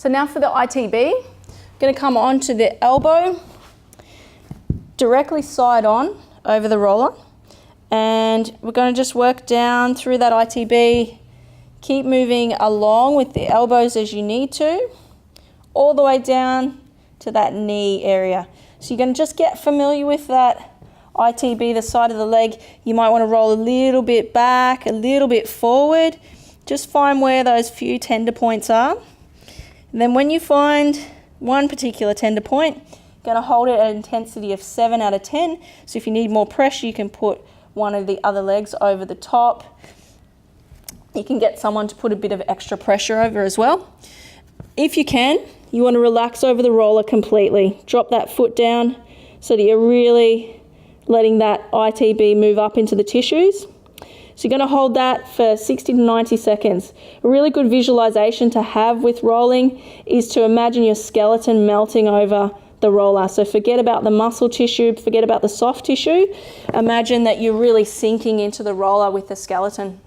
So now for the ITB, I'm going to come onto the elbow, directly side on over the roller, and we're going to just work down through that ITB. Keep moving along with the elbows as you need to, all the way down to that knee area. So you're going to just get familiar with that ITB, the side of the leg. You might want to roll a little bit back, a little bit forward. Just find where those few tender points are. And then when you find one particular tender point, you're going to hold it at an intensity of 7 out of 10. So if you need more pressure, you can put one of the other legs over the top. You can get someone to put a bit of extra pressure over as well. If you can, you want to relax over the roller completely. Drop that foot down so that you're really letting that ITB move up into the tissues. So you're going to hold that for 60 to 90 seconds. A really good visualization to have with rolling is to imagine your skeleton melting over the roller. So forget about the muscle tissue, forget about the soft tissue. Imagine that you're really sinking into the roller with the skeleton.